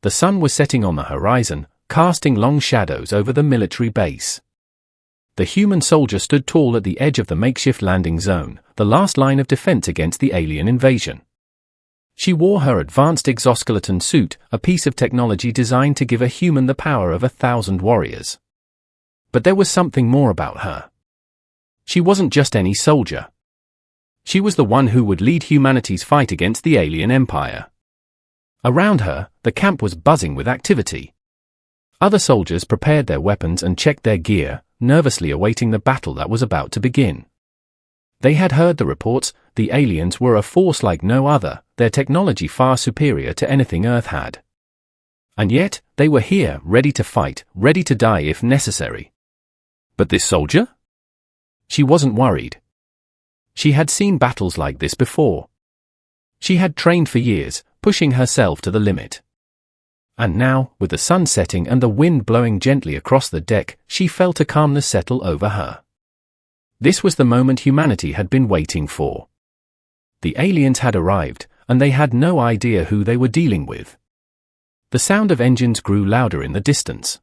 The sun was setting on the horizon, casting long shadows over the military base. The human soldier stood tall at the edge of the makeshift landing zone, the last line of defense against the alien invasion. She wore her advanced exoskeleton suit, a piece of technology designed to give a human the power of 1,000 warriors. But there was something more about her. She wasn't just any soldier. She was the one who would lead humanity's fight against the alien empire. Around her, the camp was buzzing with activity. Other soldiers prepared their weapons and checked their gear, nervously awaiting the battle that was about to begin. They had heard the reports. The aliens were a force like no other, their technology far superior to anything Earth had. And yet, they were here, ready to fight, ready to die if necessary. But this soldier? She wasn't worried. She had seen battles like this before. She had trained for years, pushing herself to the limit. And now, with the sun setting and the wind blowing gently across the deck, she felt a calmness settle over her. This was the moment humanity had been waiting for. The aliens had arrived, and they had no idea who they were dealing with. The sound of engines grew louder in the distance.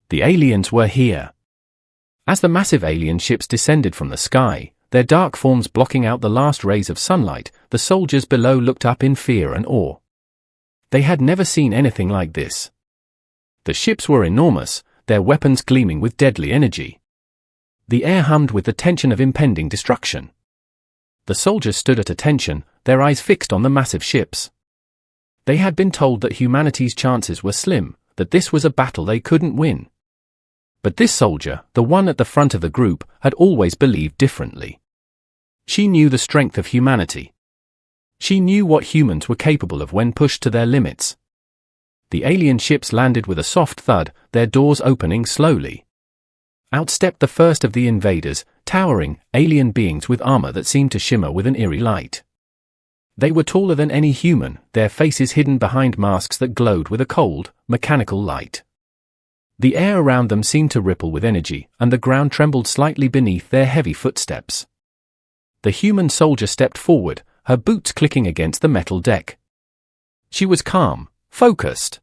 The aliens were here. As the massive alien ships descended from the sky, their dark forms blocking out the last rays of sunlight, the soldiers below looked up in fear and awe. They had never seen anything like this. The ships were enormous, their weapons gleaming with deadly energy. The air hummed with the tension of impending destruction. The soldiers stood at attention, their eyes fixed on the massive ships. They had been told that humanity's chances were slim, that this was a battle they couldn't win. But this soldier, the one at the front of the group, had always believed differently. She knew the strength of humanity. She knew what humans were capable of when pushed to their limits. The alien ships landed with a soft thud, their doors opening slowly. Out stepped the first of the invaders, towering, alien beings with armor that seemed to shimmer with an eerie light. They were taller than any human, their faces hidden behind masks that glowed with a cold, mechanical light. The air around them seemed to ripple with energy, and the ground trembled slightly beneath their heavy footsteps. The human soldier stepped forward, her boots clicking against the metal deck. She was calm, focused.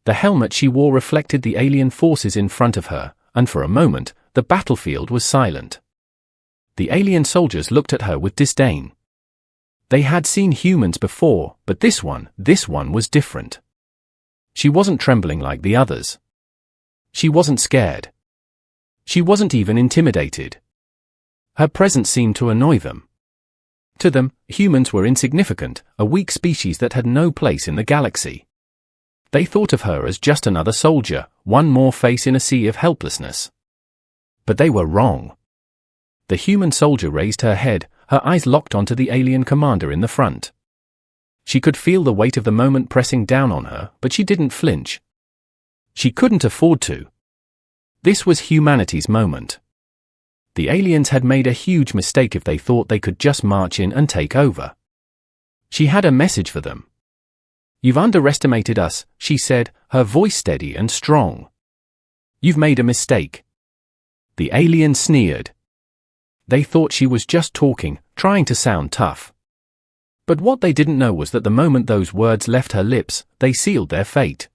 The helmet she wore reflected the alien forces in front of her, and for a moment, the battlefield was silent. The alien soldiers looked at her with disdain. They had seen humans before, but this one was different. She wasn't trembling like the others. She wasn't scared. She wasn't even intimidated. Her presence seemed to annoy them. To them, humans were insignificant, a weak species that had no place in the galaxy. They thought of her as just another soldier, one more face in a sea of helplessness. But they were wrong. The human soldier raised her head, her eyes locked onto the alien commander in the front. She could feel the weight of the moment pressing down on her, but she didn't flinch. She couldn't afford to. This was humanity's moment. The aliens had made a huge mistake if they thought they could just march in and take over. She had a message for them. "You've underestimated us," she said, her voice steady and strong. "You've made a mistake." The aliens sneered. They thought she was just talking, trying to sound tough. But what they didn't know was that the moment those words left her lips, they sealed their fate.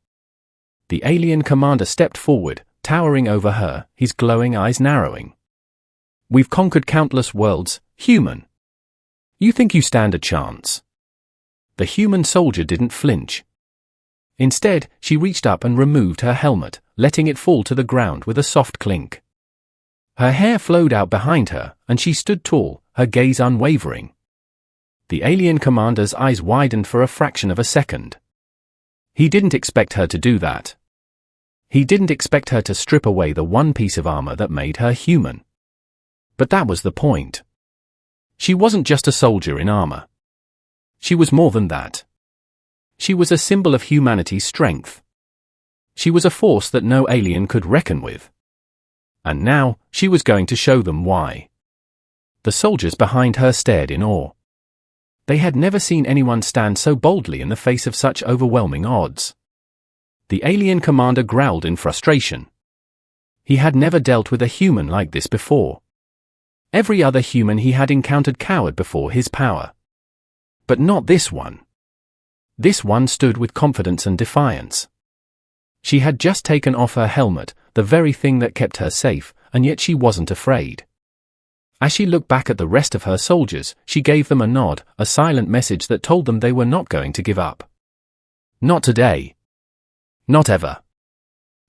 The alien commander stepped forward, towering over her, his glowing eyes narrowing. "We've conquered countless worlds, human. You think you stand a chance?" The human soldier didn't flinch. Instead, she reached up and removed her helmet, letting it fall to the ground with a soft clink. Her hair flowed out behind her, and she stood tall, her gaze unwavering. The alien commander's eyes widened for a fraction of a second. He didn't expect her to do that. He didn't expect her to strip away the one piece of armor that made her human. But that was the point. She wasn't just a soldier in armor. She was more than that. She was a symbol of humanity's strength. She was a force that no alien could reckon with. And now, she was going to show them why. The soldiers behind her stared in awe. They had never seen anyone stand so boldly in the face of such overwhelming odds. The alien commander growled in frustration. He had never dealt with a human like this before. Every other human he had encountered cowered before his power. But not this one. This one stood with confidence and defiance. She had just taken off her helmet, the very thing that kept her safe, and yet she wasn't afraid. As she looked back at the rest of her soldiers, she gave them a nod, a silent message that told them they were not going to give up. Not today. Not ever.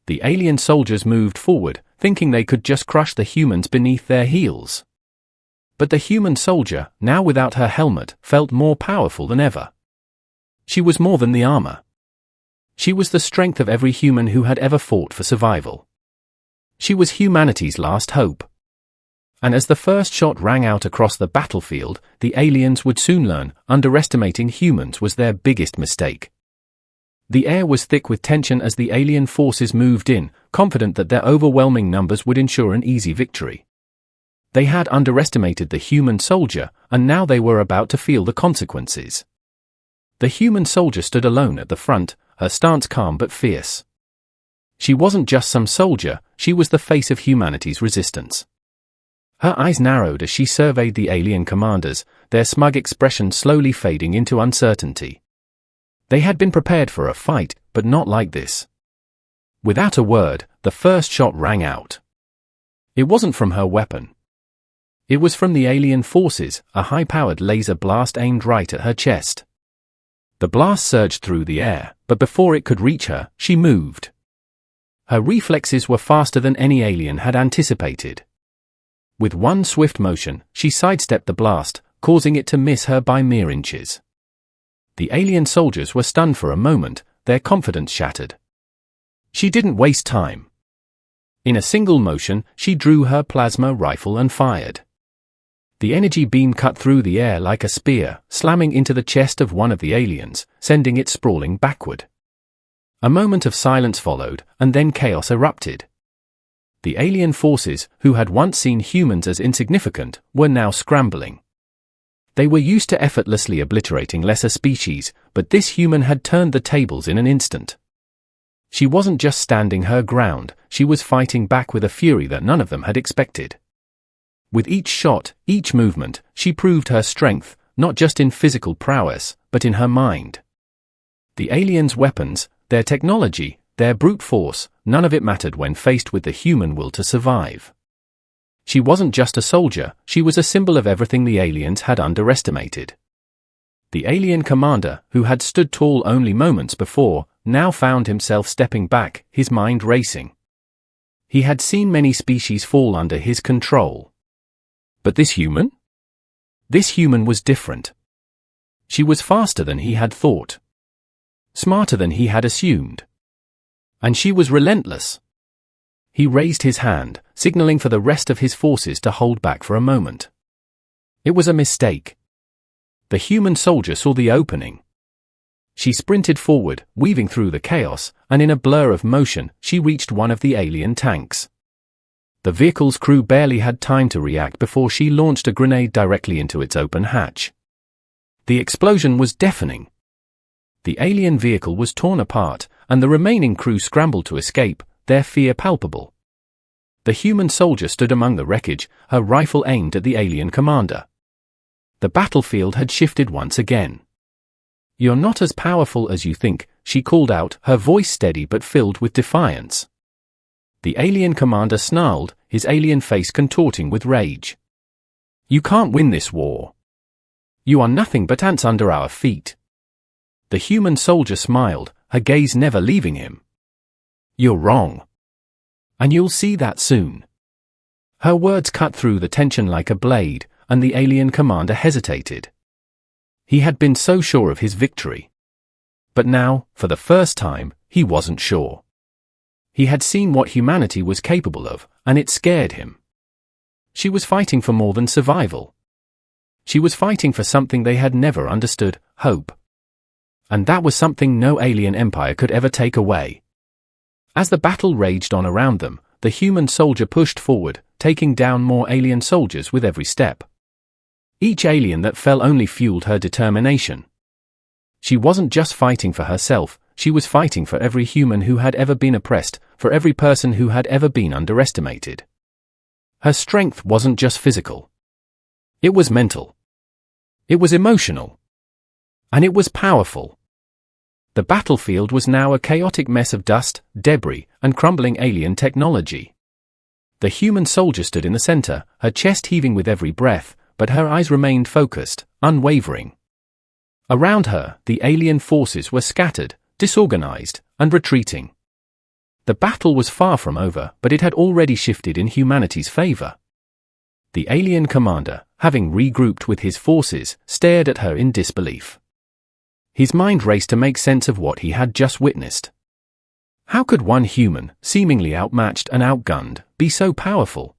The alien soldiers moved forward, thinking they could just crush the humans beneath their heels. But the human soldier, now without her helmet, felt more powerful than ever. She was more than the armor. She was the strength of every human who had ever fought for survival. She was humanity's last hope. And as the first shot rang out across the battlefield, the aliens would soon learn, underestimating humans was their biggest mistake. The air was thick with tension as the alien forces moved in, confident that their overwhelming numbers would ensure an easy victory. They had underestimated the human soldier, and now they were about to feel the consequences. The human soldier stood alone at the front, her stance calm but fierce. She wasn't just some soldier, she was the face of humanity's resistance. Her eyes narrowed as she surveyed the alien commanders, their smug expression slowly fading into uncertainty. They had been prepared for a fight, but not like this. Without a word, the first shot rang out. It wasn't from her weapon. It was from the alien forces, a high-powered laser blast aimed right at her chest. The blast surged through the air, but before it could reach her, she moved. Her reflexes were faster than any alien had anticipated. With one swift motion, she sidestepped the blast, causing it to miss her by mere inches. The alien soldiers were stunned for a moment, their confidence shattered. She didn't waste time. In a single motion, she drew her plasma rifle and fired. The energy beam cut through the air like a spear, slamming into the chest of one of the aliens, sending it sprawling backward. A moment of silence followed, and then chaos erupted. The alien forces, who had once seen humans as insignificant, were now scrambling. They were used to effortlessly obliterating lesser species, but this human had turned the tables in an instant. She wasn't just standing her ground, she was fighting back with a fury that none of them had expected. With each shot, each movement, she proved her strength, not just in physical prowess, but in her mind. The aliens' weapons, their technology, their brute force, none of it mattered when faced with the human will to survive. She wasn't just a soldier, she was a symbol of everything the aliens had underestimated. The alien commander, who had stood tall only moments before, now found himself stepping back, his mind racing. He had seen many species fall under his control. But this human? This human was different. She was faster than he had thought. Smarter than he had assumed. And she was relentless. He raised his hand, signaling for the rest of his forces to hold back for a moment. It was a mistake. The human soldier saw the opening. She sprinted forward, weaving through the chaos, and in a blur of motion, she reached one of the alien tanks. The vehicle's crew barely had time to react before she launched a grenade directly into its open hatch. The explosion was deafening. The alien vehicle was torn apart, and the remaining crew scrambled to escape, their fear palpable. The human soldier stood among the wreckage, her rifle aimed at the alien commander. The battlefield had shifted once again. "You're not as powerful as you think," she called out, her voice steady but filled with defiance. The alien commander snarled, his alien face contorting with rage. "You can't win this war. You are nothing but ants under our feet." The human soldier smiled, her gaze never leaving him. "You're wrong. And you'll see that soon." Her words cut through the tension like a blade, and the alien commander hesitated. He had been so sure of his victory. But now, for the first time, he wasn't sure. He had seen what humanity was capable of, and it scared him. She was fighting for more than survival. She was fighting for something they had never understood, hope. And that was something no alien empire could ever take away. As the battle raged on around them, the human soldier pushed forward, taking down more alien soldiers with every step. Each alien that fell only fueled her determination. She wasn't just fighting for herself, she was fighting for every human who had ever been oppressed, for every person who had ever been underestimated. Her strength wasn't just physical. It was mental. It was emotional. And it was powerful. The battlefield was now a chaotic mess of dust, debris, and crumbling alien technology. The human soldier stood in the center, her chest heaving with every breath, but her eyes remained focused, unwavering. Around her, the alien forces were scattered, disorganized, and retreating. The battle was far from over, but it had already shifted in humanity's favor. The alien commander, having regrouped with his forces, stared at her in disbelief. His mind raced to make sense of what he had just witnessed. How could one human, seemingly outmatched and outgunned, be so powerful?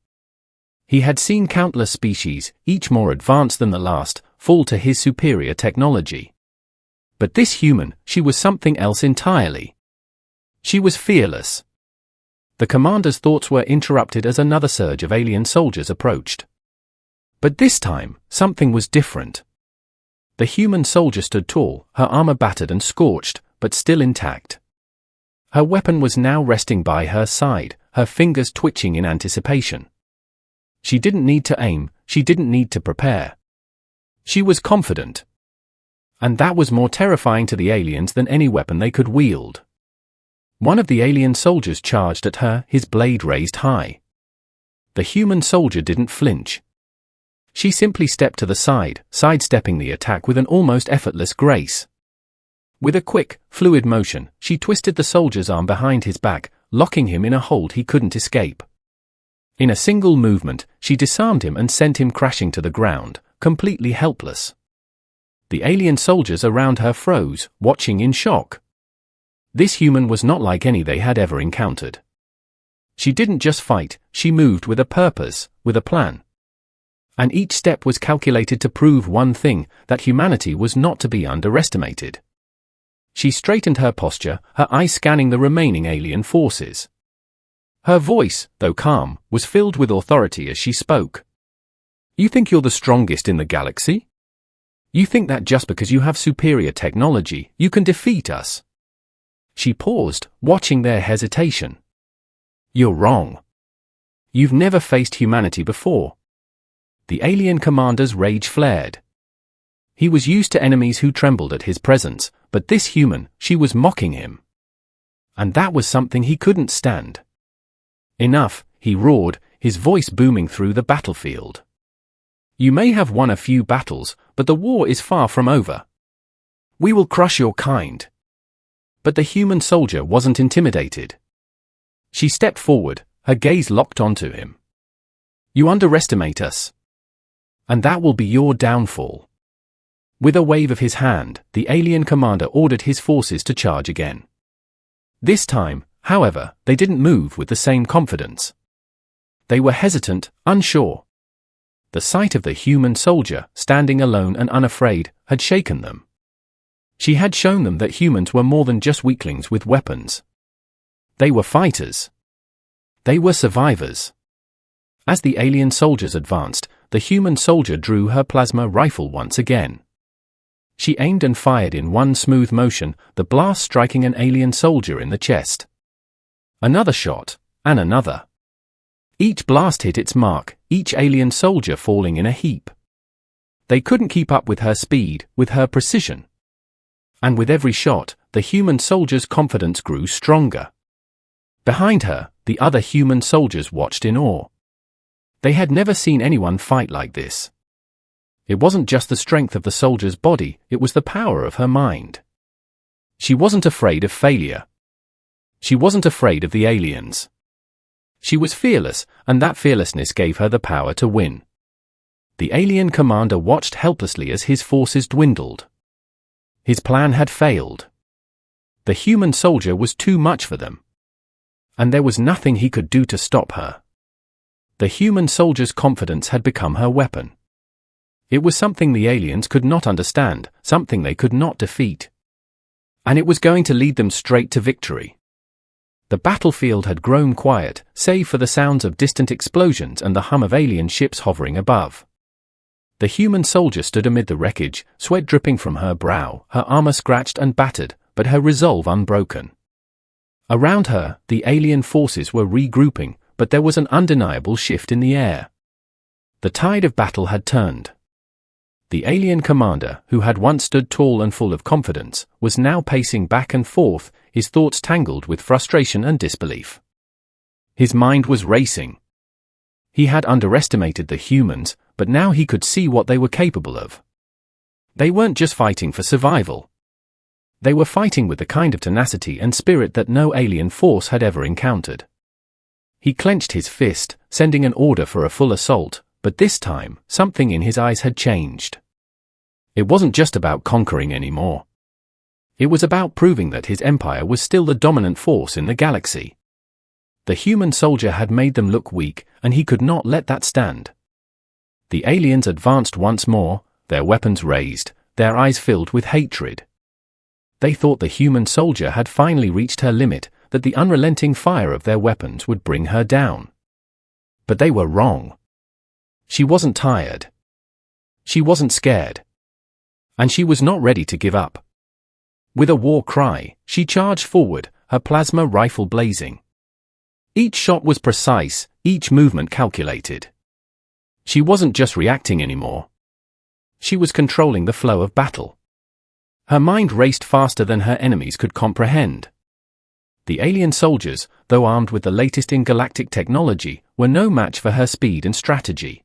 He had seen countless species, each more advanced than the last, fall to his superior technology. But this human, she was something else entirely. She was fearless. The commander's thoughts were interrupted as another surge of alien soldiers approached. But this time, something was different. The human soldier stood tall, her armor battered and scorched, but still intact. Her weapon was now resting by her side, her fingers twitching in anticipation. She didn't need to aim, she didn't need to prepare. She was confident. And that was more terrifying to the aliens than any weapon they could wield. One of the alien soldiers charged at her, his blade raised high. The human soldier didn't flinch. She simply stepped to the side, sidestepping the attack with an almost effortless grace. With a quick, fluid motion, she twisted the soldier's arm behind his back, locking him in a hold he couldn't escape. In a single movement, she disarmed him and sent him crashing to the ground, completely helpless. The alien soldiers around her froze, watching in shock. This human was not like any they had ever encountered. She didn't just fight, she moved with a purpose, with a plan. And each step was calculated to prove one thing, that humanity was not to be underestimated. She straightened her posture, her eyes scanning the remaining alien forces. Her voice, though calm, was filled with authority as she spoke. You think you're the strongest in the galaxy? You think that just because you have superior technology, you can defeat us? She paused, watching their hesitation. You're wrong. You've never faced humanity before. The alien commander's rage flared. He was used to enemies who trembled at his presence, but this human, she was mocking him. And that was something he couldn't stand. Enough, he roared, his voice booming through the battlefield. You may have won a few battles, but the war is far from over. We will crush your kind. But the human soldier wasn't intimidated. She stepped forward, her gaze locked onto him. You underestimate us. And that will be your downfall. With a wave of his hand, the alien commander ordered his forces to charge again. This time, however, they didn't move with the same confidence. They were hesitant, unsure. The sight of the human soldier, standing alone and unafraid, had shaken them. She had shown them that humans were more than just weaklings with weapons. They were fighters. They were survivors. As the alien soldiers advanced, the human soldier drew her plasma rifle once again. She aimed and fired in one smooth motion, the blast striking an alien soldier in the chest. Another shot, and another. Each blast hit its mark, each alien soldier falling in a heap. They couldn't keep up with her speed, with her precision. And with every shot, the human soldier's confidence grew stronger. Behind her, the other human soldiers watched in awe. They had never seen anyone fight like this. It wasn't just the strength of the soldier's body, it was the power of her mind. She wasn't afraid of failure. She wasn't afraid of the aliens. She was fearless, and that fearlessness gave her the power to win. The alien commander watched helplessly as his forces dwindled. His plan had failed. The human soldier was too much for them. And there was nothing he could do to stop her. The human soldier's confidence had become her weapon. It was something the aliens could not understand, something they could not defeat. And it was going to lead them straight to victory. The battlefield had grown quiet, save for the sounds of distant explosions and the hum of alien ships hovering above. The human soldier stood amid the wreckage, sweat dripping from her brow, her armor scratched and battered, but her resolve unbroken. Around her, the alien forces were regrouping, but there was an undeniable shift in the air. The tide of battle had turned. The alien commander, who had once stood tall and full of confidence, was now pacing back and forth, his thoughts tangled with frustration and disbelief. His mind was racing. He had underestimated the humans, but now he could see what they were capable of. They weren't just fighting for survival. They were fighting with the kind of tenacity and spirit that no alien force had ever encountered. He clenched his fist, sending an order for a full assault, but this time, something in his eyes had changed. It wasn't just about conquering anymore. It was about proving that his empire was still the dominant force in the galaxy. The human soldier had made them look weak, and he could not let that stand. The aliens advanced once more, their weapons raised, their eyes filled with hatred. They thought the human soldier had finally reached her limit, that the unrelenting fire of their weapons would bring her down. But they were wrong. She wasn't tired. She wasn't scared. And she was not ready to give up. With a war cry, she charged forward, her plasma rifle blazing. Each shot was precise, each movement calculated. She wasn't just reacting anymore. She was controlling the flow of battle. Her mind raced faster than her enemies could comprehend. The alien soldiers, though armed with the latest in galactic technology, were no match for her speed and strategy.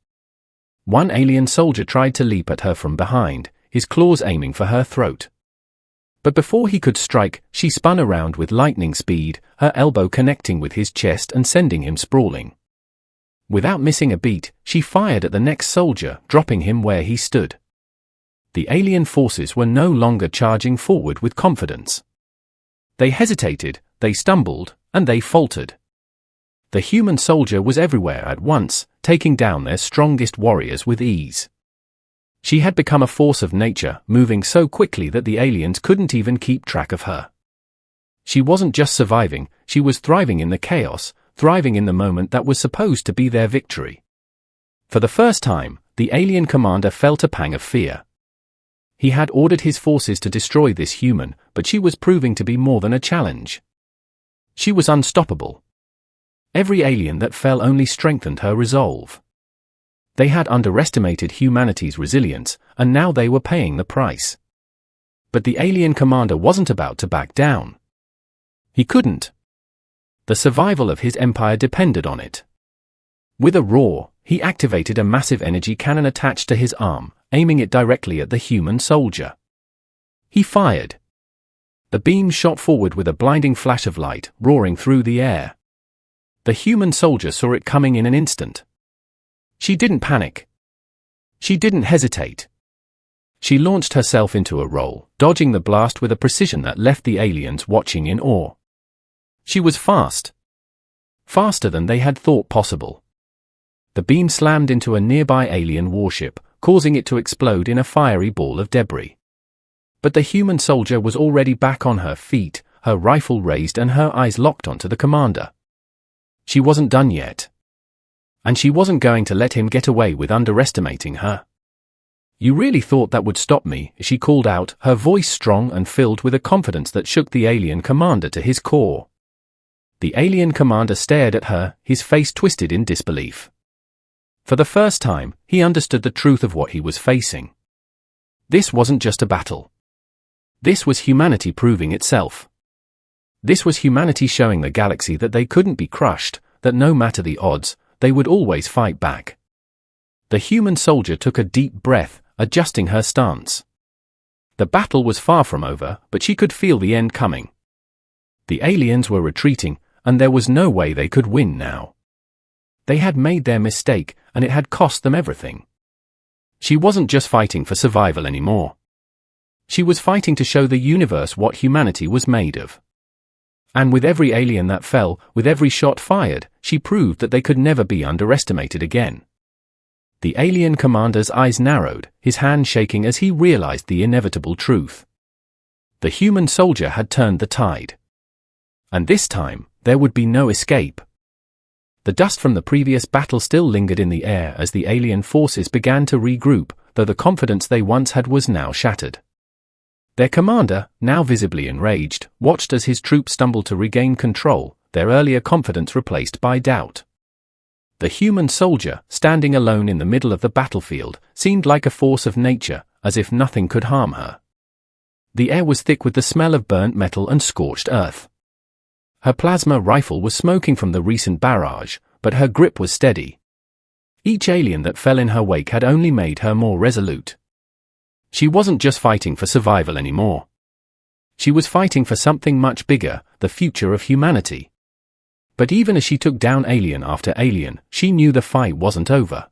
One alien soldier tried to leap at her from behind, his claws aiming for her throat. But before he could strike, she spun around with lightning speed, her elbow connecting with his chest and sending him sprawling. Without missing a beat, she fired at the next soldier, dropping him where he stood. The alien forces were no longer charging forward with confidence. They hesitated, they stumbled, and they faltered. The human soldier was everywhere at once, taking down their strongest warriors with ease. She had become a force of nature, moving so quickly that the aliens couldn't even keep track of her. She wasn't just surviving, she was thriving in the chaos, thriving in the moment that was supposed to be their victory. For the first time, the alien commander felt a pang of fear. He had ordered his forces to destroy this human, but she was proving to be more than a challenge. She was unstoppable. Every alien that fell only strengthened her resolve. They had underestimated humanity's resilience, and now they were paying the price. But the alien commander wasn't about to back down. He couldn't. The survival of his empire depended on it. With a roar, he activated a massive energy cannon attached to his arm, aiming it directly at the human soldier. He fired. The beam shot forward with a blinding flash of light, roaring through the air. The human soldier saw it coming in an instant. She didn't panic. She didn't hesitate. She launched herself into a roll, dodging the blast with a precision that left the aliens watching in awe. She was fast. Faster than they had thought possible. The beam slammed into a nearby alien warship, causing it to explode in a fiery ball of debris. But the human soldier was already back on her feet, her rifle raised and her eyes locked onto the commander. She wasn't done yet. And she wasn't going to let him get away with underestimating her. "You really thought that would stop me?" she called out, her voice strong and filled with a confidence that shook the alien commander to his core. The alien commander stared at her, his face twisted in disbelief. For the first time, he understood the truth of what he was facing. This wasn't just a battle. This was humanity proving itself. This was humanity showing the galaxy that they couldn't be crushed, that no matter the odds, they would always fight back. The human soldier took a deep breath, adjusting her stance. The battle was far from over, but she could feel the end coming. The aliens were retreating, and there was no way they could win now. They had made their mistake, and it had cost them everything. She wasn't just fighting for survival anymore. She was fighting to show the universe what humanity was made of. And with every alien that fell, with every shot fired, she proved that they could never be underestimated again. The alien commander's eyes narrowed, his hand shaking as he realized the inevitable truth. The human soldier had turned the tide. And this time, there would be no escape. The dust from the previous battle still lingered in the air as the alien forces began to regroup, though the confidence they once had was now shattered. Their commander, now visibly enraged, watched as his troops stumbled to regain control, their earlier confidence replaced by doubt. The human soldier, standing alone in the middle of the battlefield, seemed like a force of nature, as if nothing could harm her. The air was thick with the smell of burnt metal and scorched earth. Her plasma rifle was smoking from the recent barrage, but her grip was steady. Each alien that fell in her wake had only made her more resolute. She wasn't just fighting for survival anymore. She was fighting for something much bigger, the future of humanity. But even as she took down alien after alien, she knew the fight wasn't over.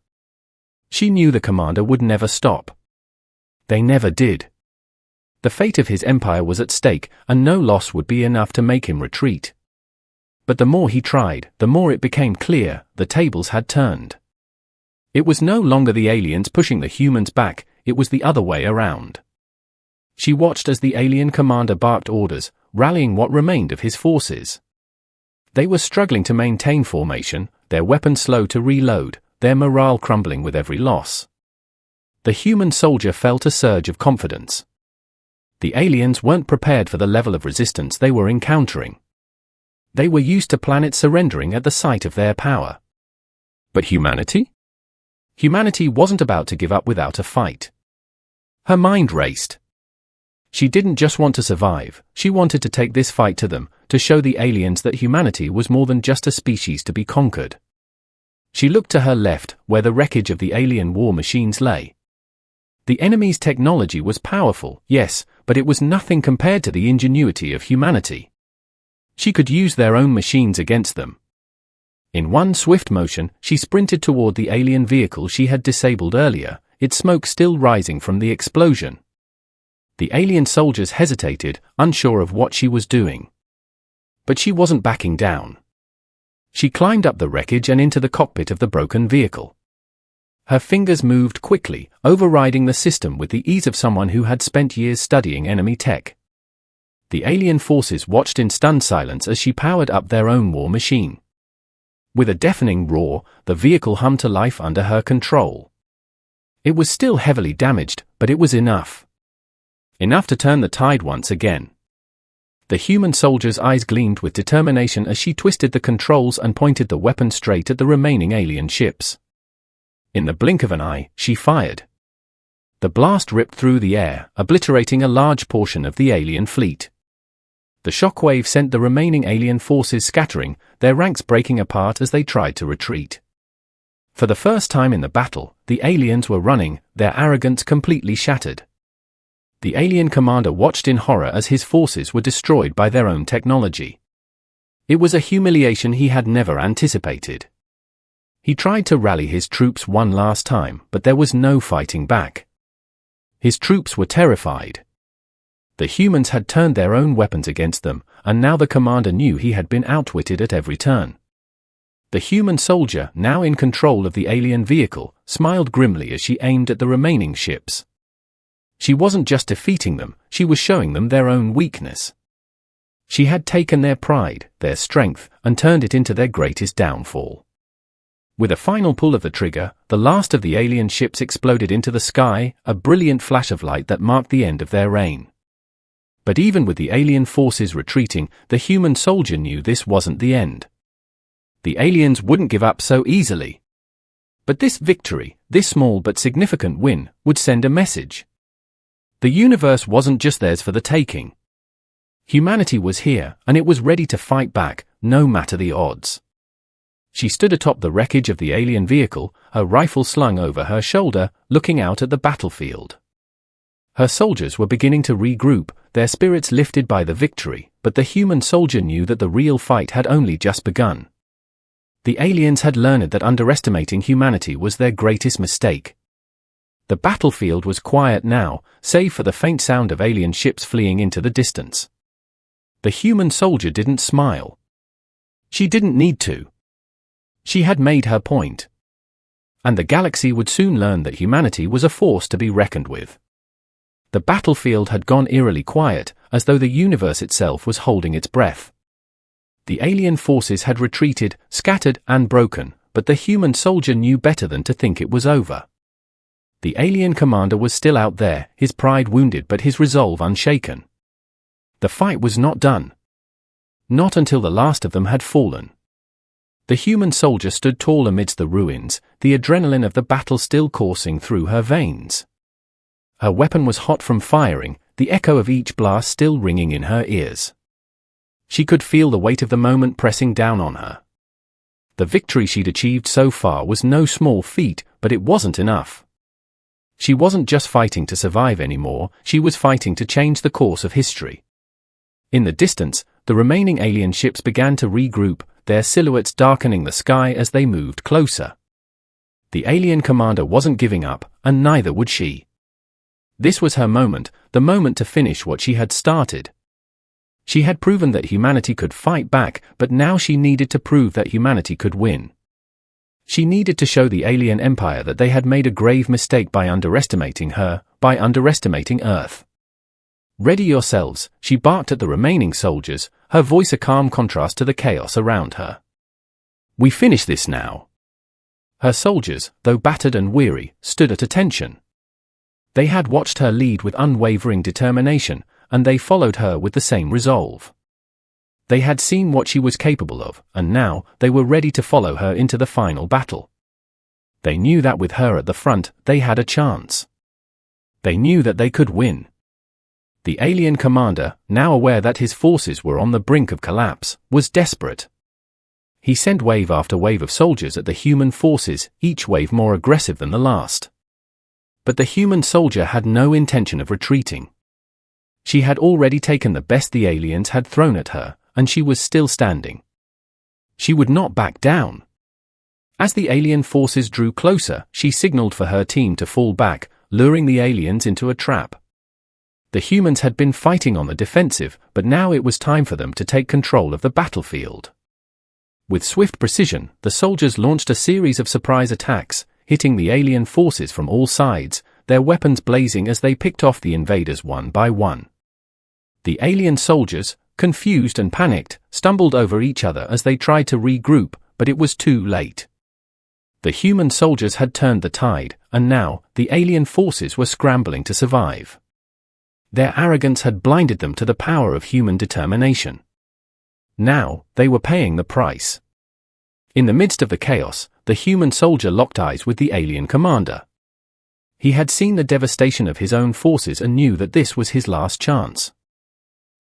She knew the commander would never stop. They never did. The fate of his empire was at stake, and no loss would be enough to make him retreat. But the more he tried, the more it became clear, the tables had turned. It was no longer the aliens pushing the humans back, it was the other way around. She watched as the alien commander barked orders, rallying what remained of his forces. They were struggling to maintain formation, their weapons slow to reload, their morale crumbling with every loss. The human soldier felt a surge of confidence. The aliens weren't prepared for the level of resistance they were encountering. They were used to planets surrendering at the sight of their power. But humanity? Humanity wasn't about to give up without a fight. Her mind raced. She didn't just want to survive, she wanted to take this fight to them, to show the aliens that humanity was more than just a species to be conquered. She looked to her left, where the wreckage of the alien war machines lay. The enemy's technology was powerful, yes, but it was nothing compared to the ingenuity of humanity. She could use their own machines against them. In one swift motion, she sprinted toward the alien vehicle she had disabled earlier, its smoke still rising from the explosion. The alien soldiers hesitated, unsure of what she was doing. But she wasn't backing down. She climbed up the wreckage and into the cockpit of the broken vehicle. Her fingers moved quickly, overriding the system with the ease of someone who had spent years studying enemy tech. The alien forces watched in stunned silence as she powered up their own war machine. With a deafening roar, the vehicle hummed to life under her control. It was still heavily damaged, but it was enough. Enough to turn the tide once again. The human soldier's eyes gleamed with determination as she twisted the controls and pointed the weapon straight at the remaining alien ships. In the blink of an eye, she fired. The blast ripped through the air, obliterating a large portion of the alien fleet. The shockwave sent the remaining alien forces scattering, their ranks breaking apart as they tried to retreat. For the first time in the battle, the aliens were running, their arrogance completely shattered. The alien commander watched in horror as his forces were destroyed by their own technology. It was a humiliation he had never anticipated. He tried to rally his troops one last time, but there was no fighting back. His troops were terrified. The humans had turned their own weapons against them, and now the commander knew he had been outwitted at every turn. The human soldier, now in control of the alien vehicle, smiled grimly as she aimed at the remaining ships. She wasn't just defeating them, she was showing them their own weakness. She had taken their pride, their strength, and turned it into their greatest downfall. With a final pull of the trigger, the last of the alien ships exploded into the sky, a brilliant flash of light that marked the end of their reign. But even with the alien forces retreating, the human soldier knew this wasn't the end. The aliens wouldn't give up so easily. But this victory, this small but significant win, would send a message. The universe wasn't just theirs for the taking. Humanity was here, and it was ready to fight back, no matter the odds. She stood atop the wreckage of the alien vehicle, her rifle slung over her shoulder, looking out at the battlefield. Her soldiers were beginning to regroup, their spirits lifted by the victory, but the human soldier knew that the real fight had only just begun. The aliens had learned that underestimating humanity was their greatest mistake. The battlefield was quiet now, save for the faint sound of alien ships fleeing into the distance. The human soldier didn't smile. She didn't need to. She had made her point. And the galaxy would soon learn that humanity was a force to be reckoned with. The battlefield had gone eerily quiet, as though the universe itself was holding its breath. The alien forces had retreated, scattered, and broken, but the human soldier knew better than to think it was over. The alien commander was still out there, his pride wounded but his resolve unshaken. The fight was not done. Not until the last of them had fallen. The human soldier stood tall amidst the ruins, the adrenaline of the battle still coursing through her veins. Her weapon was hot from firing, the echo of each blast still ringing in her ears. She could feel the weight of the moment pressing down on her. The victory she'd achieved so far was no small feat, but it wasn't enough. She wasn't just fighting to survive anymore, she was fighting to change the course of history. In the distance, the remaining alien ships began to regroup, their silhouettes darkening the sky as they moved closer. The alien commander wasn't giving up, and neither would she. This was her moment, the moment to finish what she had started. She had proven that humanity could fight back, but now she needed to prove that humanity could win. She needed to show the alien empire that they had made a grave mistake by underestimating her, by underestimating Earth. "Ready yourselves," she barked at the remaining soldiers, her voice a calm contrast to the chaos around her. "We finish this now." Her soldiers, though battered and weary, stood at attention. They had watched her lead with unwavering determination, and they followed her with the same resolve. They had seen what she was capable of, and now they were ready to follow her into the final battle. They knew that with her at the front, they had a chance. They knew that they could win. The alien commander, now aware that his forces were on the brink of collapse, was desperate. He sent wave after wave of soldiers at the human forces, each wave more aggressive than the last. But the human soldier had no intention of retreating. She had already taken the best the aliens had thrown at her, and she was still standing. She would not back down. As the alien forces drew closer, she signaled for her team to fall back, luring the aliens into a trap. The humans had been fighting on the defensive, but now it was time for them to take control of the battlefield. With swift precision, the soldiers launched a series of surprise attacks, hitting the alien forces from all sides, their weapons blazing as they picked off the invaders one by one. The alien soldiers, confused and panicked, stumbled over each other as they tried to regroup, but it was too late. The human soldiers had turned the tide, and now, the alien forces were scrambling to survive. Their arrogance had blinded them to the power of human determination. Now, they were paying the price. In the midst of the chaos, the human soldier locked eyes with the alien commander. He had seen the devastation of his own forces and knew that this was his last chance.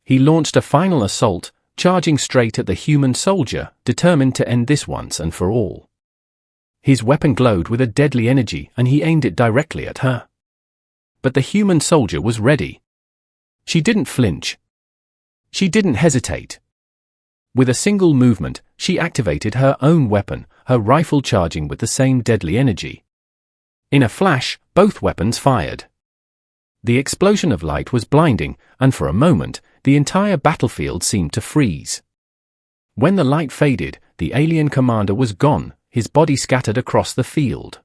He launched a final assault, charging straight at the human soldier, determined to end this once and for all. His weapon glowed with a deadly energy and he aimed it directly at her. But the human soldier was ready. She didn't flinch. She didn't hesitate. With a single movement, she activated her own weapon, her rifle charging with the same deadly energy. In a flash, both weapons fired. The explosion of light was blinding, and for a moment, the entire battlefield seemed to freeze. When the light faded, the alien commander was gone, his body scattered across the field.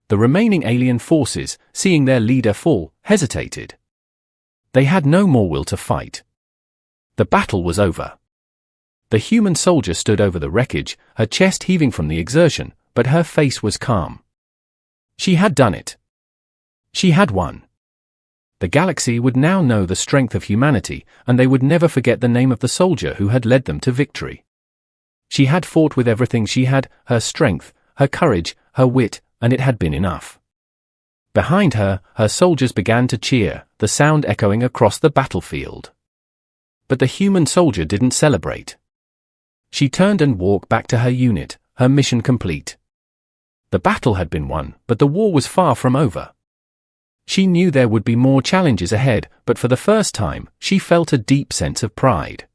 The remaining alien forces, seeing their leader fall, hesitated. They had no more will to fight. The battle was over. The human soldier stood over the wreckage, her chest heaving from the exertion, but her face was calm. She had done it. She had won. The galaxy would now know the strength of humanity, and they would never forget the name of the soldier who had led them to victory. She had fought with everything she had, her strength, her courage, her wit, and it had been enough. Behind her, her soldiers began to cheer, the sound echoing across the battlefield. But the human soldier didn't celebrate. She turned and walked back to her unit, her mission complete. The battle had been won, but the war was far from over. She knew there would be more challenges ahead, but for the first time, she felt a deep sense of pride.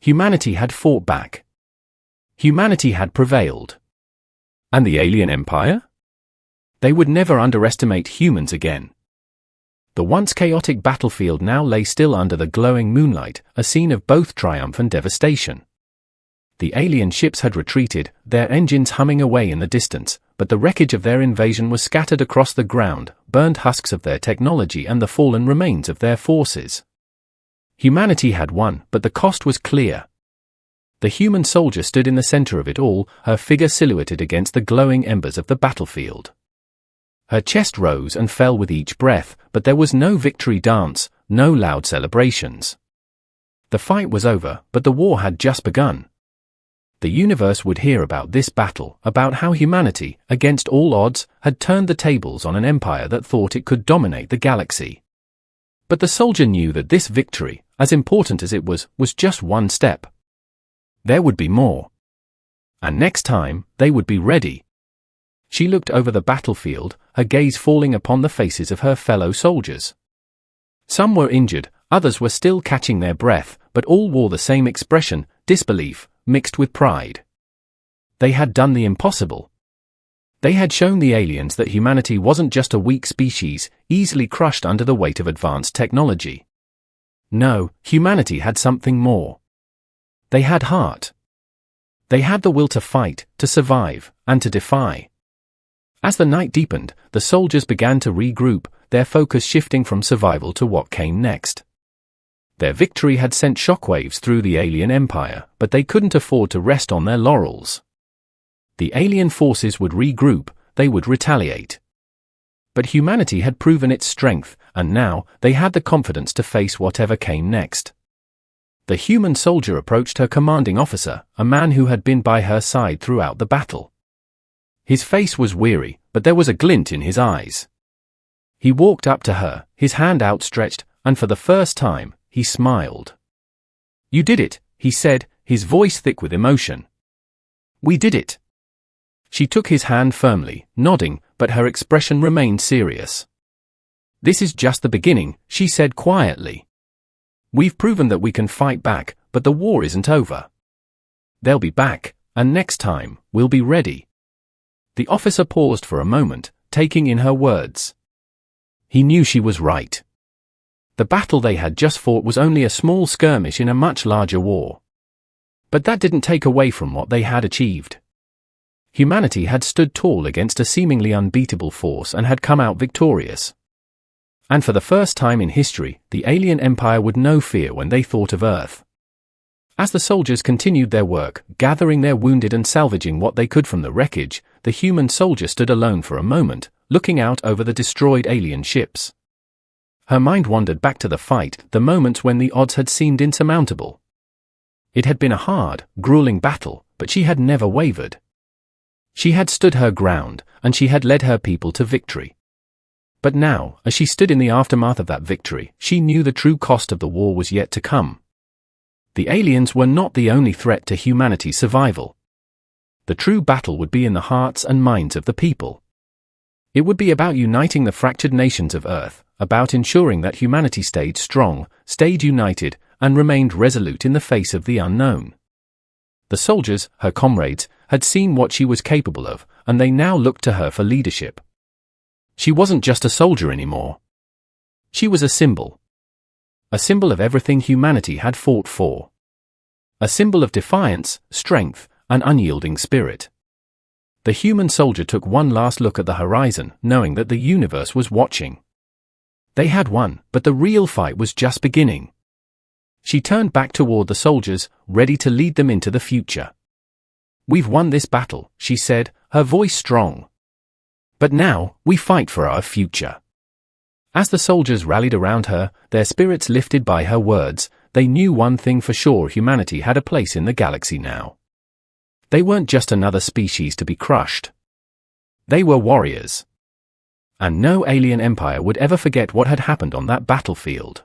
Humanity had fought back. Humanity had prevailed. And the alien empire? They would never underestimate humans again. The once chaotic battlefield now lay still under the glowing moonlight, a scene of both triumph and devastation. The alien ships had retreated, their engines humming away in the distance, but the wreckage of their invasion was scattered across the ground, burned husks of their technology and the fallen remains of their forces. Humanity had won, but the cost was clear. The human soldier stood in the center of it all, her figure silhouetted against the glowing embers of the battlefield. Her chest rose and fell with each breath, but there was no victory dance, no loud celebrations. The fight was over, but the war had just begun. The universe would hear about this battle, about how humanity, against all odds, had turned the tables on an empire that thought it could dominate the galaxy. But the soldier knew that this victory, as important as it was just one step. There would be more. And next time, they would be ready. She looked over the battlefield, her gaze falling upon the faces of her fellow soldiers. Some were injured, others were still catching their breath, but all wore the same expression, disbelief, mixed with pride. They had done the impossible. They had shown the aliens that humanity wasn't just a weak species, easily crushed under the weight of advanced technology. No, humanity had something more. They had heart. They had the will to fight, to survive, and to defy. As the night deepened, the soldiers began to regroup, their focus shifting from survival to what came next. Their victory had sent shockwaves through the alien empire, but they couldn't afford to rest on their laurels. The alien forces would regroup, they would retaliate. But humanity had proven its strength, and now they had the confidence to face whatever came next. The human soldier approached her commanding officer, a man who had been by her side throughout the battle. His face was weary, but there was a glint in his eyes. He walked up to her, his hand outstretched, and for the first time, he smiled. "You did it," he said, his voice thick with emotion. "We did it." She took his hand firmly, nodding, but her expression remained serious. "This is just the beginning," she said quietly. "We've proven that we can fight back, but the war isn't over. They'll be back, and next time, we'll be ready." The officer paused for a moment, taking in her words. He knew she was right. The battle they had just fought was only a small skirmish in a much larger war. But that didn't take away from what they had achieved. Humanity had stood tall against a seemingly unbeatable force and had come out victorious. And for the first time in history, the alien empire would know fear when they thought of Earth. As the soldiers continued their work, gathering their wounded and salvaging what they could from the wreckage, the human soldier stood alone for a moment, looking out over the destroyed alien ships. Her mind wandered back to the fight, the moments when the odds had seemed insurmountable. It had been a hard, grueling battle, but she had never wavered. She had stood her ground, and she had led her people to victory. But now, as she stood in the aftermath of that victory, she knew the true cost of the war was yet to come. The aliens were not the only threat to humanity's survival. The true battle would be in the hearts and minds of the people. It would be about uniting the fractured nations of Earth, about ensuring that humanity stayed strong, stayed united, and remained resolute in the face of the unknown. The soldiers, her comrades, had seen what she was capable of, and they now looked to her for leadership. She wasn't just a soldier anymore. She was a symbol. A symbol of everything humanity had fought for. A symbol of defiance, strength, and unyielding spirit. The human soldier took one last look at the horizon, knowing that the universe was watching. They had won, but the real fight was just beginning. She turned back toward the soldiers, ready to lead them into the future. "We've won this battle," she said, her voice strong. "But now, we fight for our future." As the soldiers rallied around her, their spirits lifted by her words, they knew one thing for sure: humanity had a place in the galaxy now. They weren't just another species to be crushed. They were warriors. And no alien empire would ever forget what had happened on that battlefield.